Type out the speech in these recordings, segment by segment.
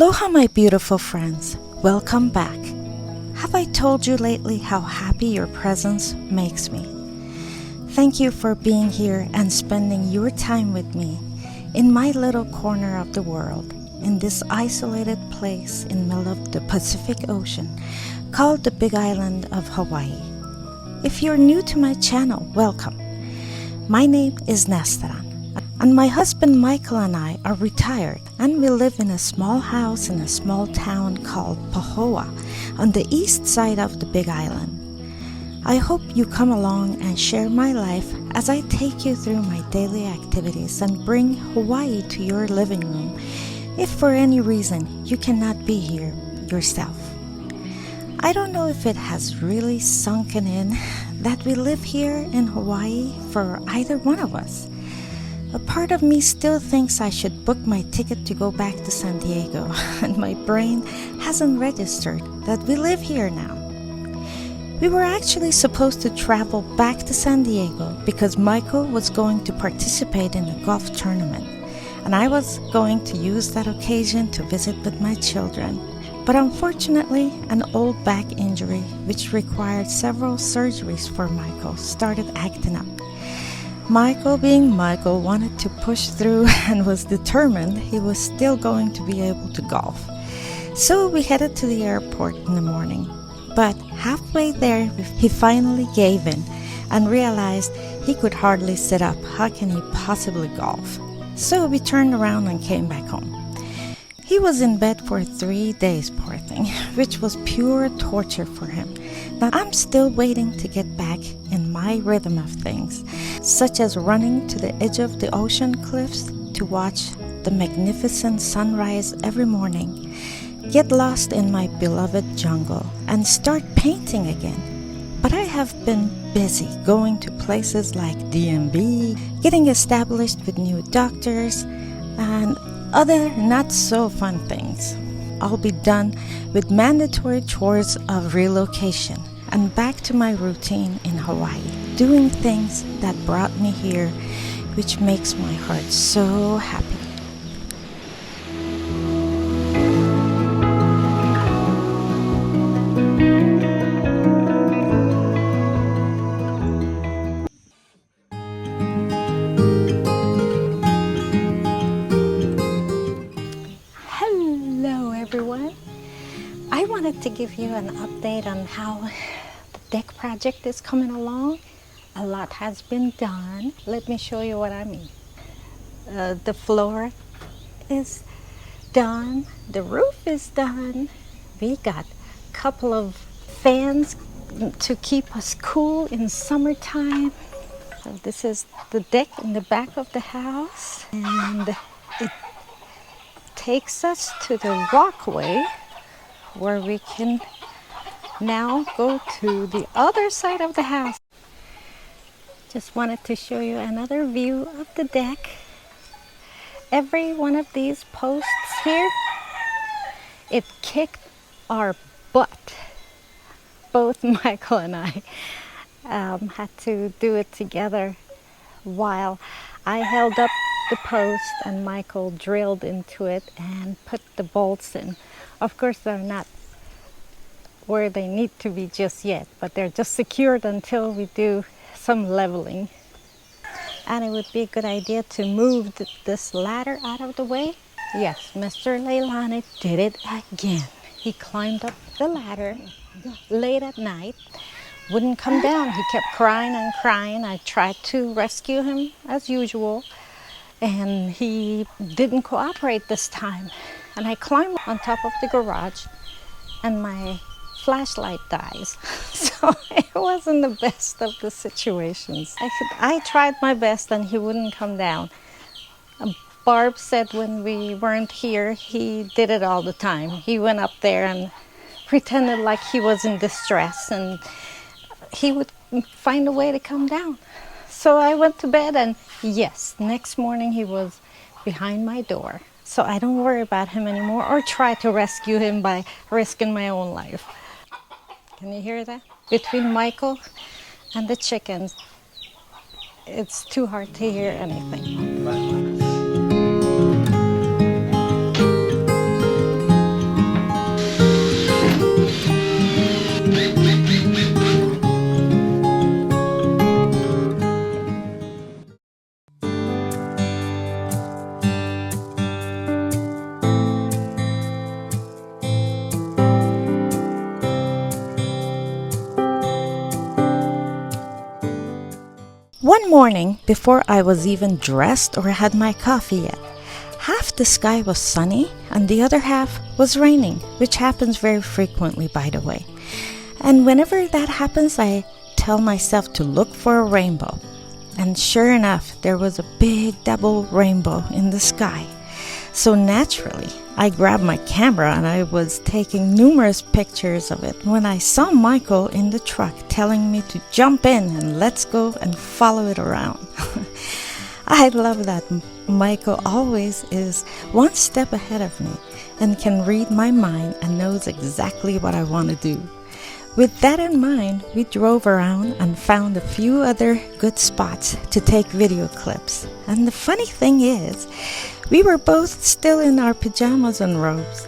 Aloha, my beautiful friends. Welcome back. Have I told you lately how happy your presence makes me? Thank you for being here and spending your time with me in my little corner of the world, in this isolated place in the middle of the Pacific Ocean called the Big Island of Hawaii. If you're new to my channel, welcome. My name is Nastaran, and my husband Michael and I are retired, and we live in a small house in a small town called Pahoa on the east side of the Big Island. I hope you come along and share my life as I take you through my daily activities and bring Hawaii to your living room if for any reason you cannot be here yourself. I don't know if it has really sunken in that we live here in Hawaii for either one of us. A part of me still thinks I should book my ticket to go back to San Diego, and my brain hasn't registered that we live here now. We were actually supposed to travel back to San Diego because Michael was going to participate in a golf tournament, and I was going to use that occasion to visit with my children. But unfortunately, an old back injury, which required several surgeries for Michael, started acting up. Michael, being Michael, wanted to push through and was determined he was still going to be able to golf. So we headed to the airport in the morning. But halfway there, he finally gave in and realized he could hardly sit up. How can he possibly golf? So we turned around and came back home. He was in bed for 3 days, poor thing, which was pure torture for him. Now I'm still waiting to get back in my rhythm of things, such as running to the edge of the ocean cliffs to watch the magnificent sunrise every morning, get lost in my beloved jungle, and start painting again. But I have been busy going to places like DMB, getting established with new doctors, and other not so fun things. I'll be done with mandatory chores of relocation and back to my routine in Hawaii, doing things that brought me here, which makes my heart so happy. I wanted to give you an update on how the deck project is coming along. A lot has been done. Let me show you what I mean. The floor is done. The roof is done. We got a couple of fans to keep us cool in summertime. So this is the deck in the back of the house, and it takes us to the walkway where we can now go to the other side of the house. Just wanted to show you another view of the deck. Every one of these posts here, it kicked our butt. Both Michael and I had to do it together while I held up the post and Michael drilled into it and put the bolts in. Of course, they're not where they need to be just yet, but they're just secured until we do some leveling. And it would be a good idea to move this ladder out of the way. Yes, Mr. Leilani did it again. He climbed up the ladder late at night, wouldn't come down. He kept crying and crying. I tried to rescue him as usual, and he didn't cooperate this time. And I climbed on top of the garage, and my flashlight dies. So it wasn't the best of the situations. I tried my best, and he wouldn't come down. Barb said when we weren't here, he did it all the time. He went up there and pretended like he was in distress, and he would find a way to come down. So I went to bed, and yes, next morning he was behind my door. So I don't worry about him anymore or try to rescue him by risking my own life. Can you hear that? Between Michael and the chickens, it's too hard to hear anything. One morning, before I was even dressed or had my coffee yet, half the sky was sunny and the other half was raining, which happens very frequently, by the way. And whenever that happens, I tell myself to look for a rainbow. And sure enough, there was a big double rainbow in the sky. So naturally, I grabbed my camera and I was taking numerous pictures of it when I saw Michael in the truck telling me to jump in and let's go and follow it around. I love that Michael always is one step ahead of me and can read my mind and knows exactly what I want to do. With that in mind, we drove around and found a few other good spots to take video clips. And the funny thing is, we were both still in our pajamas and robes.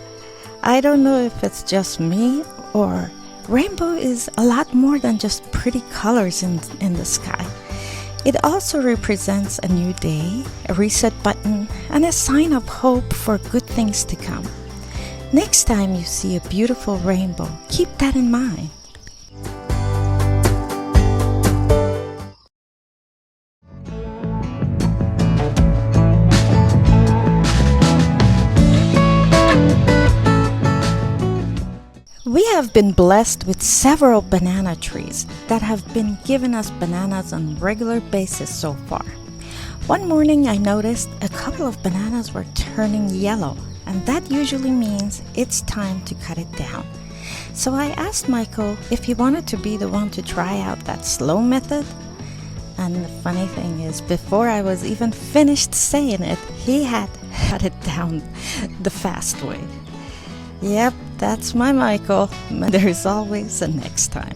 I don't know if it's just me or rainbow is a lot more than just pretty colors in the sky. It also represents a new day, a reset button, and a sign of hope for good things to come. Next time you see a beautiful rainbow, keep that in mind. We have been blessed with several banana trees that have been giving us bananas on a regular basis so far. One morning I noticed a couple of bananas were turning yellow, and that usually means it's time to cut it down. So I asked Michael if he wanted to be the one to try out that slow method. And the funny thing is, before I was even finished saying it, he had cut it down the fast way. Yep, that's my Michael. There's always a next time.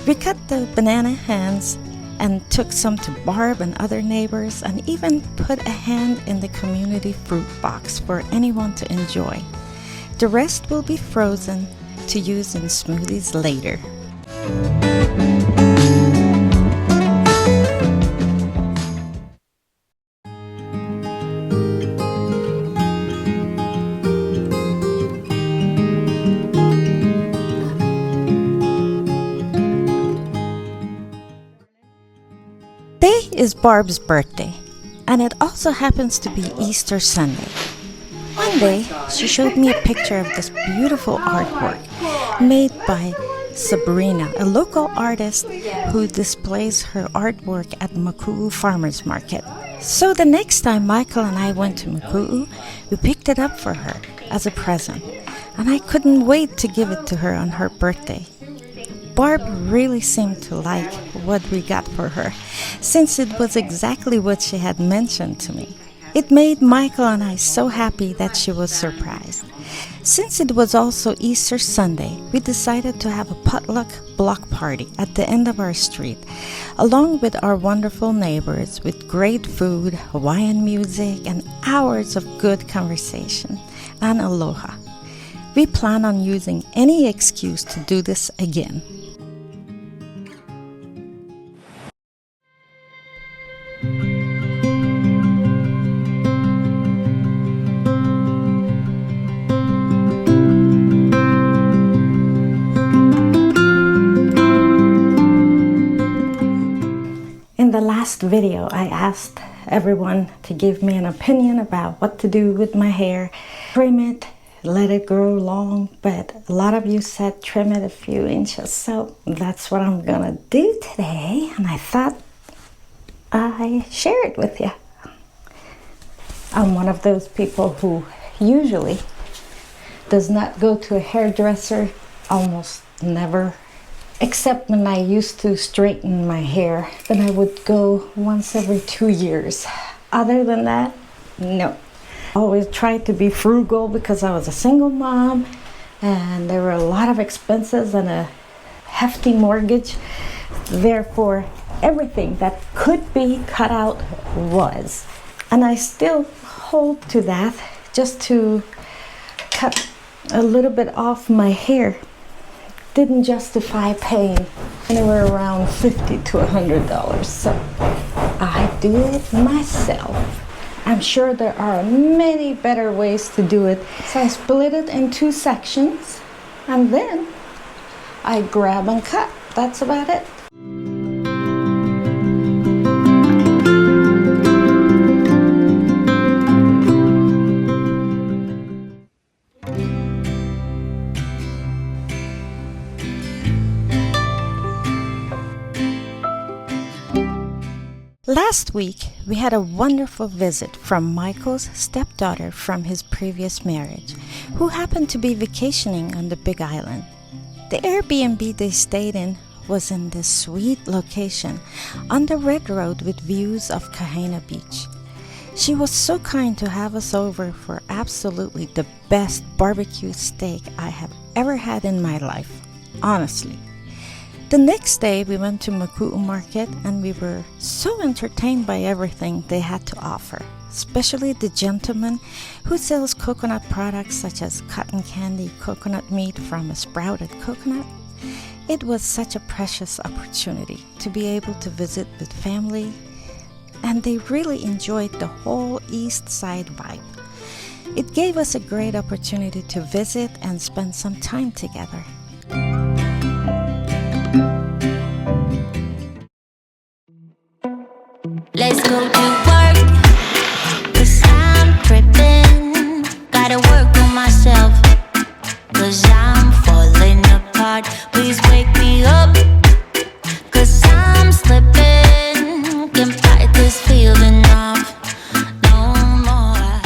We cut the banana hands and took some to Barb and other neighbors and even put a hand in the community fruit box for anyone to enjoy. The rest will be frozen to use in smoothies later. Today is Barb's birthday, and it also happens to be Easter Sunday. One day, she showed me a picture of this beautiful artwork made by Sabrina, a local artist who displays her artwork at Maku'u Farmers Market. So the next time Michael and I went to Maku'u, we picked it up for her as a present, and I couldn't wait to give it to her on her birthday. Barb really seemed to like what we got for her, since it was exactly what she had mentioned to me. It made Michael and I so happy that she was surprised. Since it was also Easter Sunday, we decided to have a potluck block party at the end of our street, along with our wonderful neighbors, with great food, Hawaiian music, and hours of good conversation, and aloha. We plan on using any excuse to do this again. In the last video, I asked everyone to give me an opinion about what to do with my hair. Trim it, let it grow long, but a lot of you said trim it a few inches, so that's what I'm gonna do today, and I thought I share it with you. I'm one of those people who usually does not go to a hairdresser, almost never, except when I used to straighten my hair. Then I would go once every 2 years. Other than that, no. I always tried to be frugal because I was a single mom and there were a lot of expenses and a hefty mortgage. Therefore, everything that could be cut out was. And I still hold to that, just to cut a little bit off my hair didn't justify paying anywhere around $50 to $100. So I do it myself. I'm sure there are many better ways to do it. So I split it in 2 sections and then I grab and cut. That's about it. Last week, we had a wonderful visit from Michael's stepdaughter from his previous marriage, who happened to be vacationing on the Big Island. The Airbnb they stayed in was in this sweet location on the Red Road with views of Kahina Beach. She was so kind to have us over for absolutely the best barbecue steak I have ever had in my life, honestly. The next day we went to Maku'u Market and we were so entertained by everything they had to offer, especially the gentleman who sells coconut products such as cotton candy coconut meat from a sprouted coconut. It was such a precious opportunity to be able to visit with family, and they really enjoyed the whole East Side vibe. It gave us a great opportunity to visit and spend some time together. Let's go to work, 'cause I'm tripping. Gotta work on myself, 'cause I'm falling apart. Please wake me up, 'cause I'm slipping. Can't fight this feeling off no more.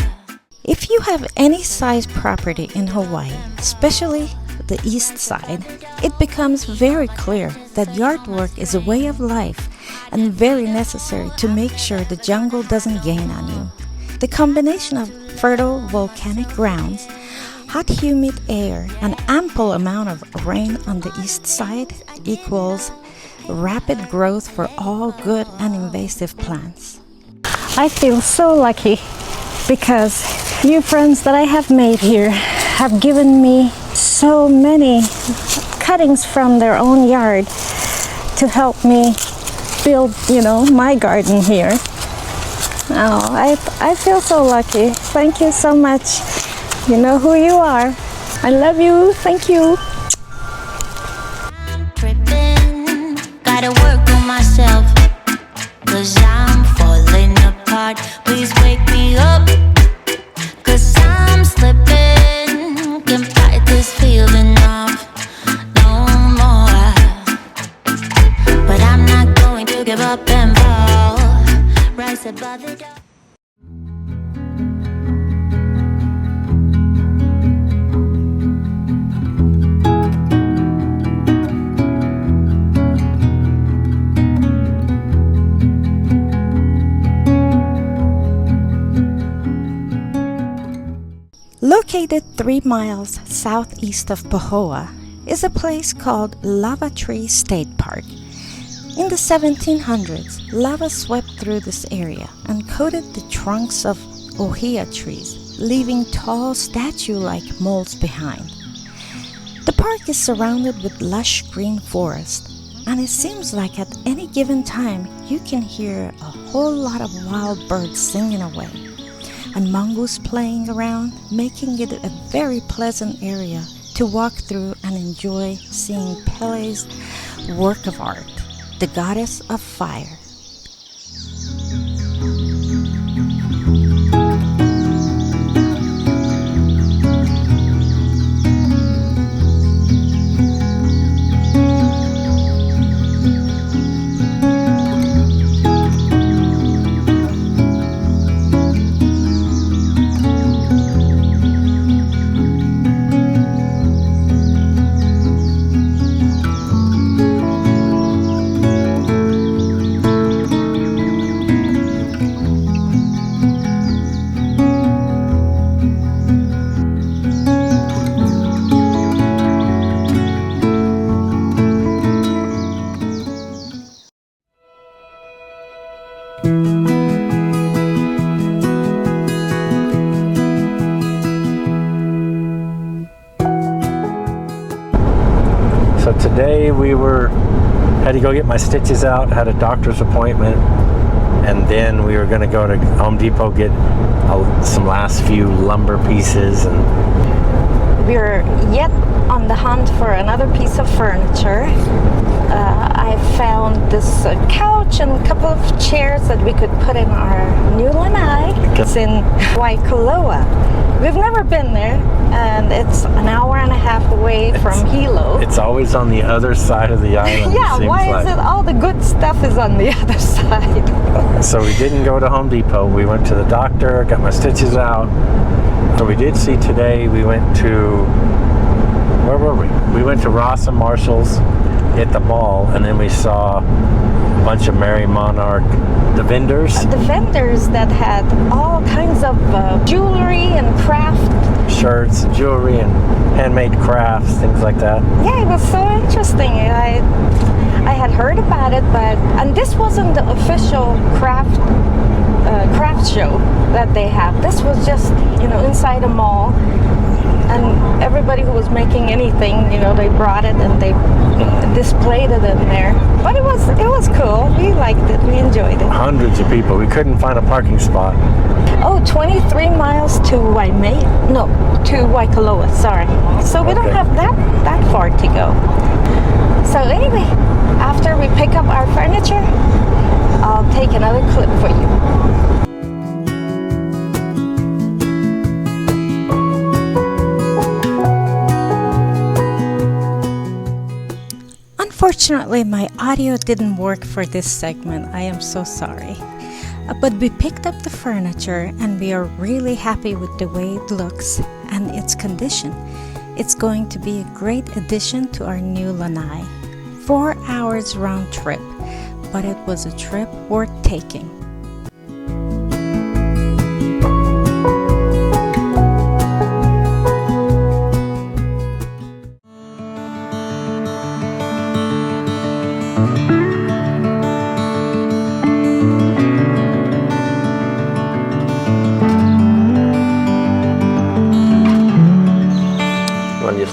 If you have any size property in Hawaii, especially the east side, it becomes very clear that yard work is a way of life and very necessary to make sure the jungle doesn't gain on you. The combination of fertile volcanic grounds, hot humid air, and ample amount of rain on the east side equals rapid growth for all good and invasive plants. I feel so lucky because new friends that I have made here have given me so many cuttings from their own yard to help me build, my garden here. Oh, I feel so lucky. Thank you so much. You know who you are. I love you. Thank you. I'm tripping. Gotta work on myself, 'cause I'm falling apart. Please wake me up, 'cause I'm slipping. Can't fight this feeling off no more. But I'm not going to give up and fall. Rise above the dark. Located 3 miles southeast of Pahoa is a place called Lava Tree State Park. In the 1700s, lava swept through this area and coated the trunks of ohia trees, leaving tall statue-like molds behind. The park is surrounded with lush green forest, and it seems like at any given time you can hear a whole lot of wild birds singing away, and mongoose playing around, making it a very pleasant area to walk through and enjoy seeing Pele's work of art, the goddess of fire. So today we had to go get my stitches out, had a doctor's appointment, and then we were going to go to Home Depot, get some last few lumber pieces, and we're yet on the hunt for another piece of furniture. I found this couch and a couple of chairs that we could put in our new lanai. It's in Waikoloa. We've never been there, and it's an hour and a half away from Hilo. It's always on the other side of the island. Yeah, why is it all the good stuff is on the other side? So we didn't go to Home Depot. We went to the doctor, got my stitches out. But we did see today, we went to, where were we? We went to Ross and Marshall's at the mall, and then we saw a bunch of Merry Monarch, the vendors. The vendors that had all kinds of jewelry and craft. Shirts, jewelry, and handmade crafts, things like that. Yeah, it was so interesting. I had heard about it, and this wasn't the official craft show that they have. This was just, inside a mall, and everybody who was making anything, they brought it and they displayed it in there. But it was cool. We liked it. We enjoyed it. Hundreds of people. We couldn't find a parking spot. Oh, 23 miles to Waikoloa, sorry. So we don't have that far to go. So anyway, after we pick up our furniture, I'll take another clip for you. Unfortunately, my audio didn't work for this segment. I am so sorry. But we picked up the furniture and we are really happy with the way it looks and its condition. It's going to be a great addition to our new lanai. 4 hours round trip, but it was a trip worth taking.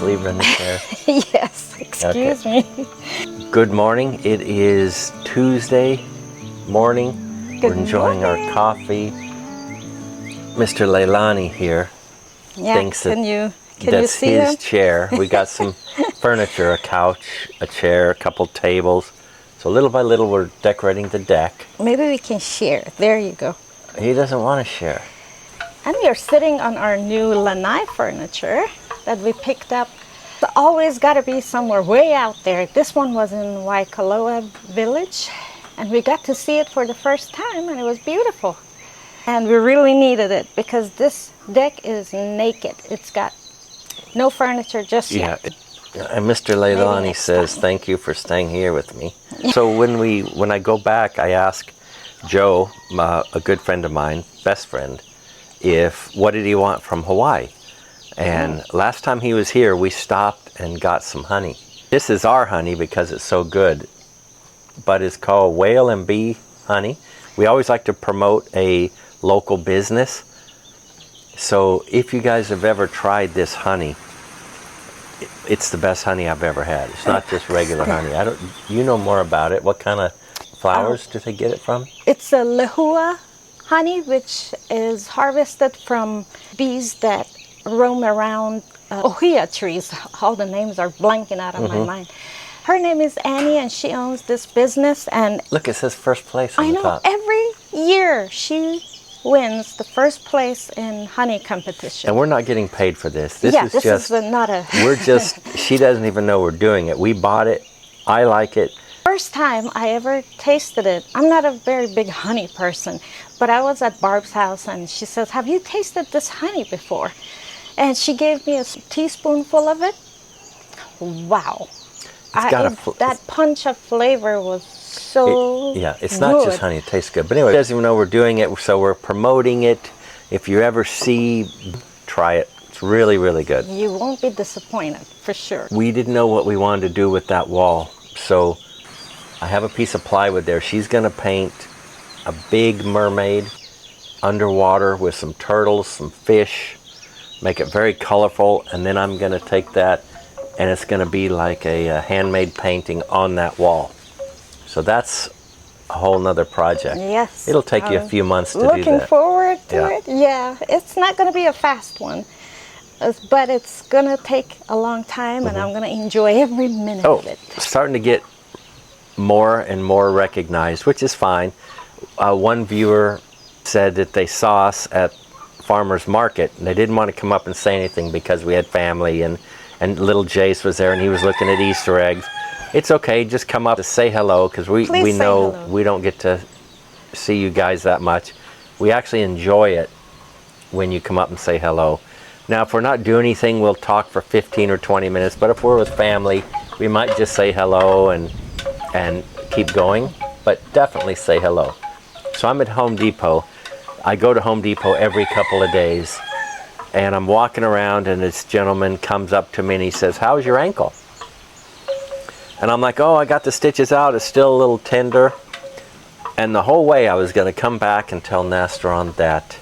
Leave it in the chair. Yes, excuse me. Good morning. It is Tuesday morning. We're enjoying our coffee. Mr. Leilani here thinks can you that's see his him? chair. We got some furniture, a couch, a chair, a couple tables. So little by little we're decorating the deck. Maybe we can share. There you go. He doesn't want to share. And we are sitting on our new lanai furniture that we picked up. It's always got to be somewhere way out there. This one was in Waikoloa Village, and we got to see it for the first time, and it was beautiful. And we really needed it because this deck is naked. It's got no furniture just yet. And Mr. Leilani says, thank you for staying here with me. So when I go back, I ask Joe, a good friend of mine, best friend, what did he want from Hawaii? And last time he was here, we stopped and got some honey. This is our honey because it's so good, but it's called whale and bee honey. We always like to promote a local business. So if you guys have ever tried this honey, it's the best honey I've ever had. It's not just regular honey. You know more about it. What kind of flowers do they get it from? It's a lehua honey, which is harvested from bees that roam around ohia trees. All the names are blanking out of my mind. Her name is Annie, and she owns this business. And look, it says first place on the top. I know, every year she wins the first place in honey competition. And we're not getting paid for this. This is not a... she doesn't even know we're doing it. We bought it. I like it. First time I ever tasted it, I'm not a very big honey person, but I was at Barb's house and she says, have you tasted this honey before? And she gave me a teaspoonful of it. Wow. That punch of flavor was so it's not just honey, it tastes good. But anyway, she doesn't even know we're doing it, so we're promoting it. If you ever try it. It's really, really good. You won't be disappointed, for sure. We didn't know what we wanted to do with that wall, so I have a piece of plywood there. She's going to paint a big mermaid underwater with some turtles, some fish, make it very colorful, and then I'm going to take that and it's going to be like a handmade painting on that wall. So that's a whole nother project. Yes. It'll take you a few months to do that. Looking forward to it. Yeah, it's not going to be a fast one. but it's gonna take a long time, and I'm gonna enjoy every minute of it. Starting to get more and more recognized, which is fine. One viewer said that they saw us at farmer's market and they didn't want to come up and say anything because we had family, and little Jace was there and he was looking at Easter eggs. It's okay, just come up to say hello, because we know hello. We don't get to see you guys that much. We actually enjoy it when you come up and say hello. Now, if we're not doing anything, we'll talk for 15 or 20 minutes, but if we're with family, we might just say hello and keep going, but definitely say hello. So I'm at Home Depot. I go to Home Depot every couple of days, and I'm walking around and this gentleman comes up to me and he says, "How's your ankle?" And I'm like, "Oh, I got the stitches out, it's still a little tender." And the whole way I was going to come back and tell Nastaran that,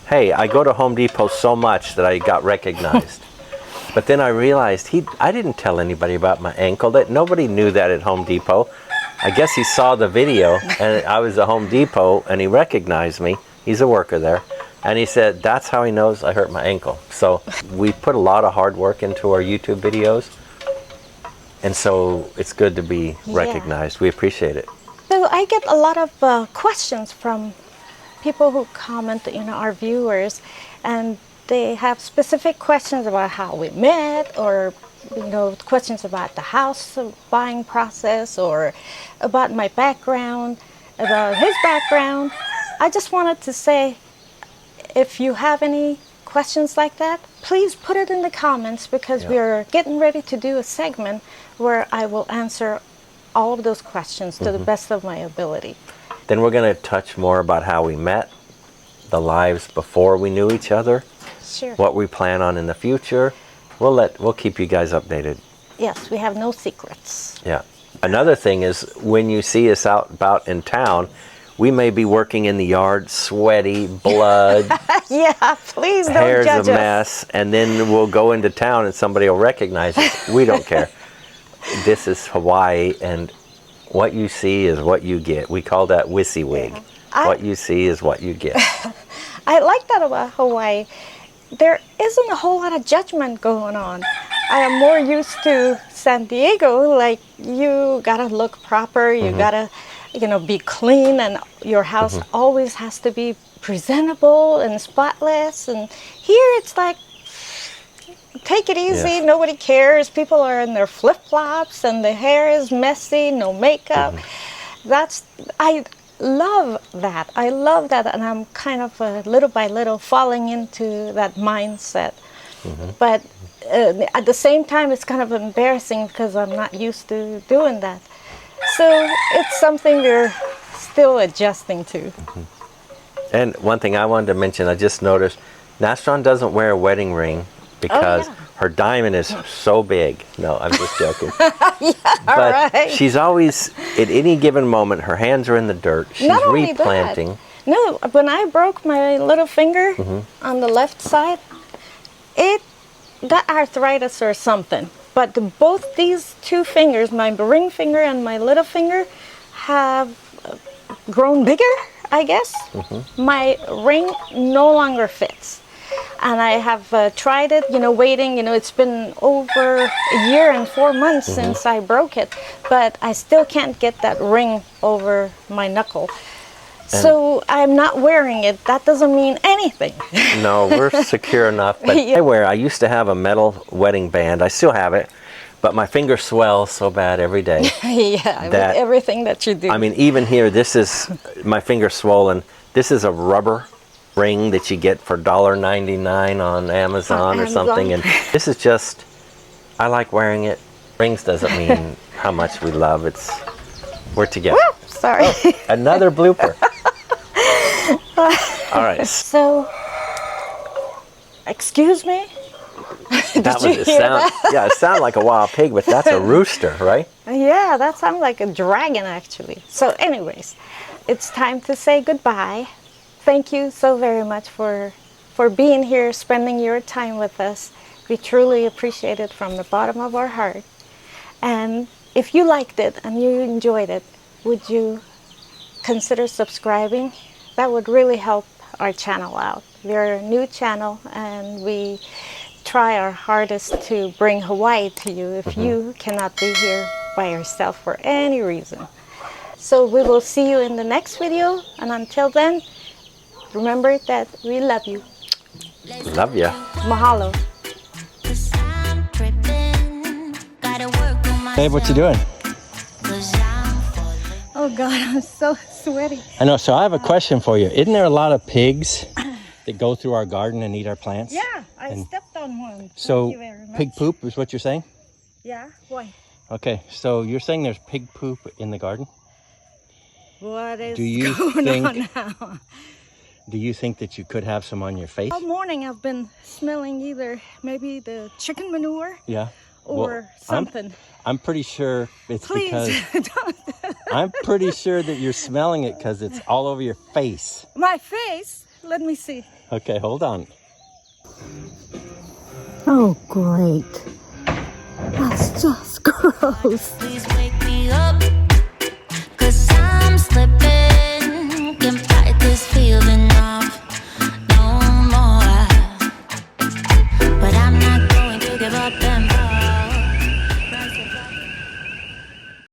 hey, I go to Home Depot so much that I got recognized. But then I realized I didn't tell anybody about my ankle. That nobody knew that at Home Depot. I guess he saw the video and I was at Home Depot and he recognized me. He's a worker there. And he said, that's how he knows I hurt my ankle. So we put a lot of hard work into our YouTube videos. And so it's good to be recognized. We appreciate it. So I get a lot of questions from people who comment, our viewers, and they have specific questions about how we met, or questions about the house buying process, or about my background, about his background. I just wanted to say, if you have any questions like that, please put it in the comments, because we're getting ready to do a segment where I will answer all of those questions to the best of my ability. Then we're going to touch more about how we met, the lives before we knew each other, what we plan on in the future. We'll keep you guys updated. Yes, we have no secrets. Yeah. Another thing is, when you see us out about in town, we may be working in the yard, sweaty, blood. Yeah, please don't hair's judge a us. mess, and then we'll go into town and somebody will recognize us. We don't care. This is Hawaii, and what you see is what you get. We call that WYSIWYG. What you see is what you get. I like that about Hawaii. There isn't a whole lot of judgment going on. I am more used to San Diego, like you gotta look proper, you gotta, be clean, and your house always has to be presentable and spotless. And here it's like, take it easy, nobody cares. People are in their flip-flops and the hair is messy, no makeup. I love that. I love that, and I'm kind of little by little falling into that mindset. But at the same time, it's kind of embarrassing because I'm not used to doing that. So it's something we're still adjusting to. And one thing I wanted to mention, I just noticed, Nastaran doesn't wear a wedding ring because her diamond is so big. No, I'm just joking. But she's always, at any given moment, her hands are in the dirt. She's replanting. No, when I broke my little finger on the left side, it got arthritis or something. But both these two fingers, my ring finger and my little finger, have grown bigger, I guess. My ring no longer fits. And I have tried it, waiting, it's been over a year and 4 months since I broke it, but I still can't get that ring over my knuckle. So I'm not wearing it. That doesn't mean anything. No, we're secure enough. But I used to have a metal wedding band. I still have it, but my finger swells so bad every day. With everything that you do. I mean, even here, this is, my finger swollen. This is a rubber ring that you get for $1.99 on Amazon or something, and this is just, I like wearing it. Rings doesn't mean how much we love. We're together. Woo, sorry. Another blooper. All right. So, excuse me? That was a sound. Yeah, it sounded like a wild pig, but that's a rooster, right? Yeah, that sounds like a dragon, actually. So anyways, it's time to say goodbye. Thank you so very much for being here, spending your time with us. We truly appreciate it from the bottom of our heart. And if you liked it and you enjoyed it, would you consider subscribing? That would really help our channel out. We're a new channel and we try our hardest to bring Hawaii to you if you cannot be here by yourself for any reason. So we will see you in the next video, and until then, remember that we love you. Love ya. Mahalo. Babe, what you doing? Oh God, I'm so sweaty. I know, so I have a question for you. Isn't there a lot of pigs that go through our garden and eat our plants? Yeah, I stepped on one. So Thank you very much. pig poop is what you're saying? Yeah, why? Okay, so you're saying there's pig poop in the garden? What is Do you going think- on now? Do you think that you could have some on your face? All morning I've been smelling either maybe the chicken manure Yeah. or Well, something. I'm pretty sure it's Please, because don't. I'm pretty sure that you're smelling it because it's all over your face. My face? Let me see. Okay, hold on. Oh, great. That's just gross. Please wake me